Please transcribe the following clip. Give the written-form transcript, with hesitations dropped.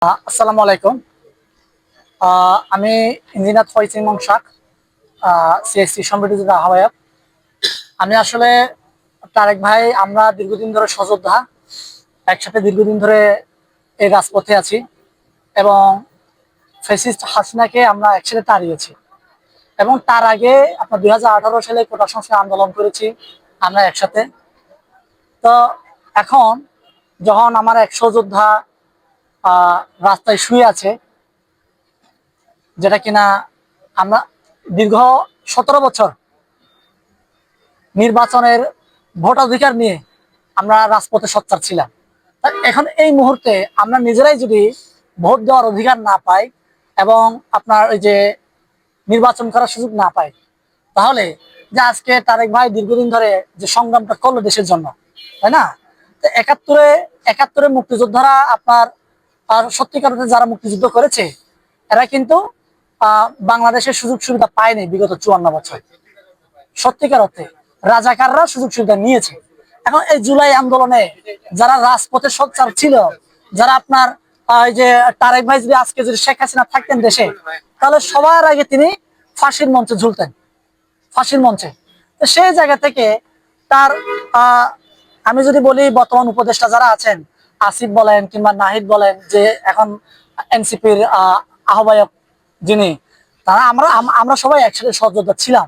আসসালামু আলাইকুম। আমি ইঞ্জিনিয়ার ফয়সিং মংশাক, সিএসসি সম্মিলিত আহ্বায়ক। আমি আসলে তারেক ভাই, আমরা দীর্ঘদিন ধরে সযোদ্ধা, একসাথে দীর্ঘদিন ধরে এই রাজপথে আছি এবং ফ্যাসিস্ট হাসিনাকে আমরা একসাথে তাড়িয়েছি। এবং তার আগে আপনার 2018 সালে কোটা সংস্কার আন্দোলন করেছি আমরা একসাথে। তো এখন যখন আমার এক সযোদ্ধা রাস্তায় শুয়ে আছে, যেটা কিনা আমরা দীর্ঘ 17 বছর নির্বাচনের ভোটাধিকার নিয়ে আমরা রাজপথে সোচ্চার ছিলাম। এখন এই মুহূর্তে আমরা নিজেরাই যদি ভোট দেওয়ার অধিকার না পাই এবং আপনার ওই যে নির্বাচন করার সুযোগ না পাই, তাহলে যে আজকে তারেক ভাই দীর্ঘদিন ধরে যে সংগ্রামটা করলো দেশের জন্য, তাই না? তো একাত্তরে একাত্তরে মুক্তিযোদ্ধারা আপনার সত্যিকার অর্থে যারা মুক্তিযুদ্ধ করেছে, এরা কিন্তু বাংলাদেশের সুযোগ সুবিধা পায়নি বিগত 54 বছর। সত্যিকার অর্থে রাজাকাররা সুযোগ সুবিধা নিয়েছে। এখন এই জুলাই আন্দোলনে যারা রাজপথে সোচ্চার ছিল, যারা আপনার এই যে তারেক ভাই যদি আজকে যদি শেখ হাসিনা থাকতেন দেশে, তাহলে সবার আগে তিনি ফাঁসির মঞ্চে ঝুলতেন, ফাঁসির মঞ্চে। তো সেই জায়গা থেকে তার আমি যদি বলি, বর্তমান উপদেষ্টা যারা আছেন, আসিফ বলেন কিংবা নাহিদ বলেন, যে এখন এনসিপির আহ্বায়ক যিনি, তারা আমরা আমরা সবাই একসাথে সহযোদ্ধা ছিলাম।